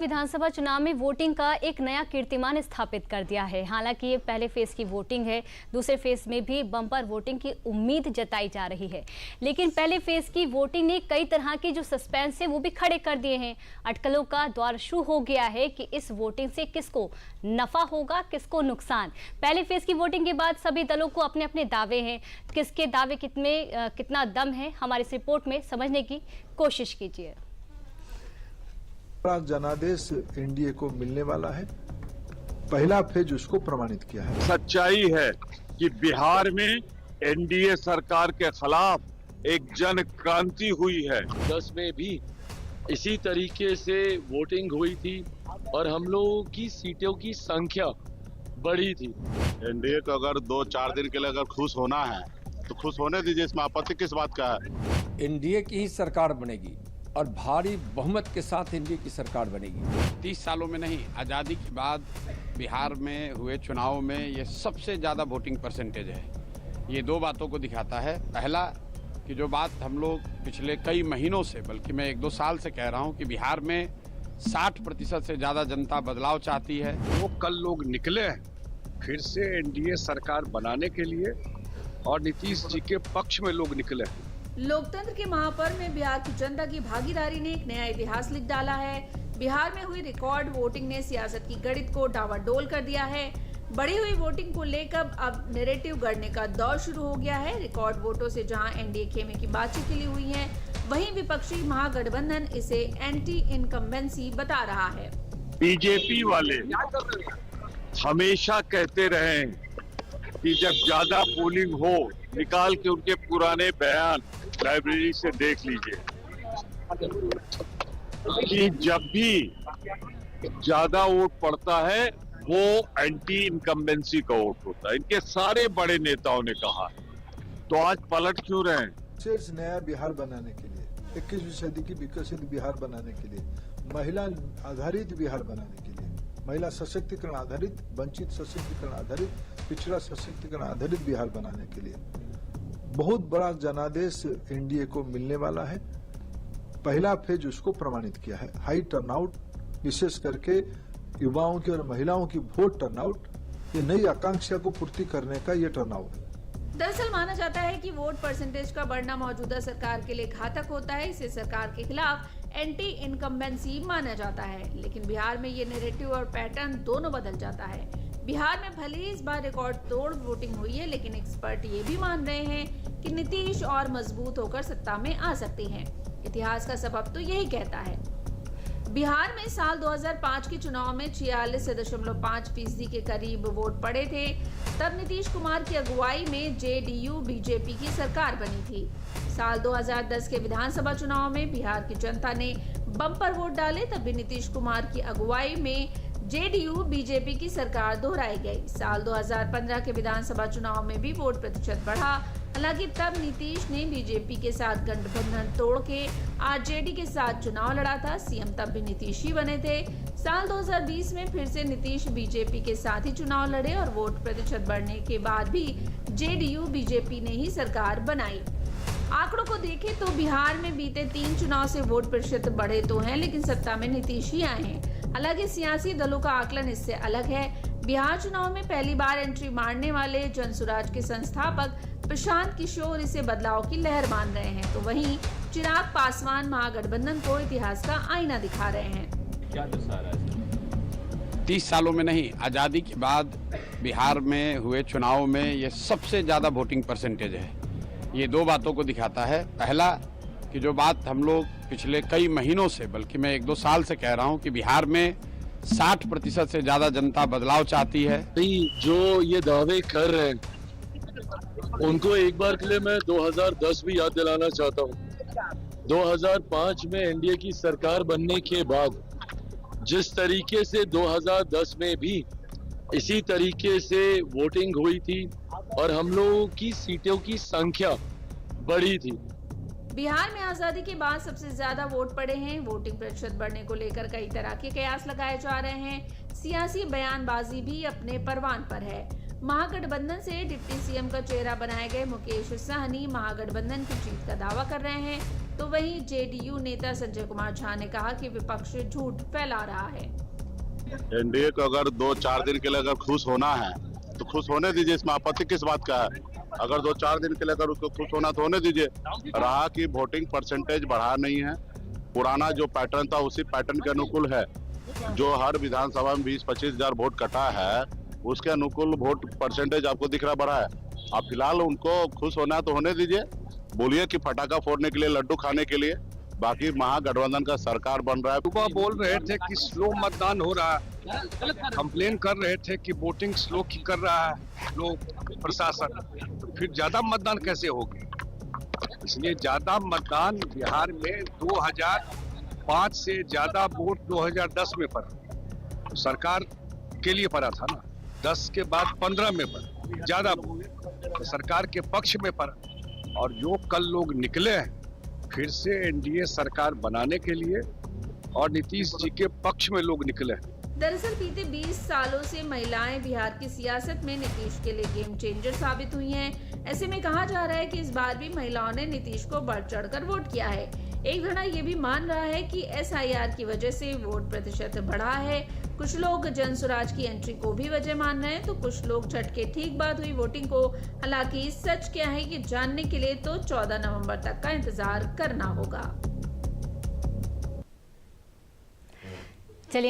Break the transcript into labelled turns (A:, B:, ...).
A: विधानसभा चुनाव में वोटिंग का एक नया कीर्तिमान स्थापित कर दिया है। हालांकि ये पहले फेज की वोटिंग है, दूसरे फेज में भी बम्पर वोटिंग की उम्मीद जताई जा रही है। लेकिन पहले फेज की वोटिंग ने कई तरह के जो सस्पेंस है वो भी खड़े कर दिए हैं। अटकलों का दौर शुरू हो गया है कि इस वोटिंग से किसको नफा होगा, किसको नुकसान। पहले फेज की वोटिंग के बाद सभी दलों को अपने अपने दावे हैं। किसके दावे कितना दम है, हमारी इस रिपोर्ट में समझने की कोशिश कीजिए।
B: जनादेश एनडीए को मिलने वाला है। पहला फेज उसको प्रमाणित किया है।
C: सच्चाई है कि बिहार में एनडीए सरकार के खिलाफ एक जन क्रांति हुई है।
D: 10 में भी इसी तरीके से वोटिंग हुई थी और हम लोगों की सीटों की संख्या बढ़ी थी।
C: एनडीए को अगर 2-4 दिन के लिए अगर खुश होना है तो खुश होने दीजिए, इसमें आपत्ति किस बात का है।
E: एनडीए की ही सरकार बनेगी और भारी बहुमत के साथ एनडीए की सरकार बनेगी।
F: 30 सालों में नहीं, आज़ादी के बाद बिहार में हुए चुनाव में ये सबसे ज़्यादा वोटिंग परसेंटेज है। ये दो बातों को दिखाता है। पहला कि जो बात हम लोग पिछले कई महीनों से, बल्कि मैं 1-2 साल से कह रहा हूँ कि बिहार में 60% से ज़्यादा जनता बदलाव चाहती है।
C: वो कल लोग निकले हैं फिर से एनडीए सरकार बनाने के लिए और नीतीश जी के पक्ष में लोग निकले हैं।
G: लोकतंत्र के महापर्व में बिहार की जनता की भागीदारी ने एक नया इतिहास लिख डाला है। बिहार में हुई रिकॉर्ड वोटिंग ने सियासत की गणित को डावाडोल कर दिया है। बढ़ी हुई वोटिंग को लेकर अब नैरेटिव गढ़ने का दौर शुरू हो गया है। रिकॉर्ड वोटों से जहां एनडीए खेमे की बातचीत खिली हुई है, वहीं विपक्षी महागठबंधन इसे एंटी इनकम्बेंसी बता रहा है।
C: बीजेपी वाले हमेशा कहते रहे कि जब ज्यादा पोलिंग हो, निकाल के उनके पुराने बयान लाइब्रेरी से देख लीजिए कि जब भी ज्यादा वोट पड़ता है वो एंटी इनकम्बेंसी का वोट होता है। इनके सारे बड़े नेताओं ने कहा है। तो आज पलट क्यों रहे हैं?
B: शेष नया बिहार बनाने के लिए, 21वीं सदी की विकसित बिहार बनाने के लिए, महिला आधारित बिहार बनाने के लिए, महिला सशक्तिकरण आधारित, वंचित सशक्तिकरण आधारित, पिछड़ा सशक्तिकरण आधारित बिहार बनाने के लिए बहुत बड़ा जनादेश एनडीए को मिलने वाला है। पहला फेज उसको प्रमाणित किया है। हाई टर्नआउट, विशेष करके युवाओं की और महिलाओं की वोट टर्नआउट, ये नई आकांक्षा को पूर्ति करने का ये टर्नआउट है।
G: दरअसल माना जाता है कि वोट परसेंटेज का बढ़ना मौजूदा सरकार के लिए घातक होता है। इसे सरकार के खिलाफ एंटी इनकम्बेंसी माना जाता है। लेकिन बिहार में ये नैरेटिव और पैटर्न दोनों बदल जाता है। बिहार में भले इस बार रिकॉर्ड तोड़ वोटिंग हुई है, लेकिन एक्सपर्ट ये भी मान रहे हैं कि नीतीश और मजबूत होकर सत्ता में आ सकते हैं। इतिहास का सबब तो यही कहता है। बिहार में साल 2005 के चुनाव में 46.5% के करीब वोट पड़े थे। तब नीतीश कुमार की अगुवाई में जेडीयू बीजेपी की सरकार बनी थी। साल 2010 के विधानसभा चुनाव में बिहार की जनता ने बम्पर वोट डाले, तब भी नीतीश कुमार की अगुवाई में जेडीयू बीजेपी की सरकार दोहराई गई। साल 2015 के विधानसभा चुनाव में भी वोट प्रतिशत बढ़ा। हालांकि तब नीतीश ने बीजेपी के साथ गठबंधन तोड़ के आरजेडी के साथ चुनाव लड़ा था। सीएम तब भी नीतीश ही बने थे। साल 2020 में फिर से नीतीश बीजेपी के साथ ही चुनाव लड़े और वोट प्रतिशत बढ़ने के बाद भी जेडीयू बीजेपी ने ही सरकार बनाई। आंकड़ों को देखें तो बिहार में बीते 3 चुनाव से वोट प्रतिशत बढ़े तो हैं, लेकिन सत्ता में नीतीश ही आए हैं। हालांकि सियासी दलों का आकलन इससे अलग है। बिहार चुनाव में पहली बार एंट्री मारने वाले जनसुराज के संस्थापक प्रशांत किशोर इसे बदलाव की लहर मान रहे हैं, तो वहीं चिराग पासवान महागठबंधन को इतिहास का आईना दिखा रहे हैं।
F: क्या दर्शा रहा है? 30 सालों में नहीं, आज़ादी के बाद बिहार में हुए चुनाव में ये सबसे ज़्यादा वोटिंग परसेंटेज है। ये दो बातों को दिखाता है। पहला कि जो बात हम लोग पिछले कई महीनों से, बल्कि मैं 1-2 साल से कह रहा हूँ कि बिहार में 60% से ज्यादा जनता बदलाव चाहती है।
D: जो ये दावे कर रहे हैं उनको एक बार के लिए मैं 2010 भी याद दिलाना चाहता हूँ। 2005 में एनडीए की सरकार बनने के बाद जिस तरीके से 2010 में भी इसी तरीके से वोटिंग हुई थी और हम लोगों की सीटों की संख्या बढ़ी थी।
G: बिहार में आजादी के बाद सबसे ज्यादा वोट पड़े हैं। वोटिंग प्रतिशत बढ़ने को लेकर कई तरह के कयास लगाए जा रहे हैं। सियासी बयानबाजी भी अपने परवान पर है। महागठबंधन से डिप्टी सीएम का चेहरा बनाए गए मुकेश सहनी महागठबंधन की जीत का दावा कर रहे हैं। तो वहीं जेडीयू नेता संजय कुमार झा ने कहा कि विपक्ष झूठ फैला रहा है।
C: एनडीए को अगर 2-4 दिन के लिए अगर खुश होना है तो खुश होने दीजिए, इसमें आपत्ति किस बात का है? अगर 2-4 दिन के लिए अगर उसको खुश होना तो होने दीजिए। रहा कि वोटिंग परसेंटेज बढ़ा नहीं है, पुराना जो पैटर्न था उसी पैटर्न के अनुकूल है। जो हर विधानसभा में 20-25 हजार वोट कटा है उसके अनुकूल वोट परसेंटेज आपको दिख रहा बढ़ा है। आप फिलहाल उनको खुश होना है तो होने दीजिए, बोलिए कि फटाखा फोड़ने के लिए, लड्डू खाने के लिए। बाकी महागठबंधन का सरकार बन रहा है।
H: सुबह बोल रहे थे कि स्लो मतदान हो रहा है, कंप्लेन कर रहे थे कि वोटिंग स्लो कर रहा है लोग प्रशासन, तो फिर ज्यादा मतदान कैसे होगी? इसलिए ज्यादा मतदान बिहार में 2005 से ज्यादा वोट 2010 में पड़ा, तो सरकार के लिए पड़ा था ना। 10 के बाद 15 में पड़ा ज्यादा वोट, तो सरकार के पक्ष में पड़ा। और जो कल लोग निकले हैं फिर से एनडीए सरकार बनाने के लिए और नीतीश जी के पक्ष में लोग निकले हैं।
G: दरअसल बीते 20 सालों से महिलाएं बिहार की सियासत में नीतीश के लिए गेम चेंजर साबित हुई हैं। ऐसे में कहा जा रहा है कि इस बार भी महिलाओं ने नीतीश को बढ़ चढ़कर वोट किया है। एक धड़ा ये भी मान रहा है कि SIR की वजह से वोट प्रतिशत बढ़ा है। कुछ लोग जनसुराज की एंट्री को भी वजह मान रहे हैं, तो कुछ लोग झटके ठीक बाद हुई वोटिंग को। हालांकि सच क्या है कि जानने के लिए तो 14 नवंबर तक का इंतजार करना होगा।
A: चलिए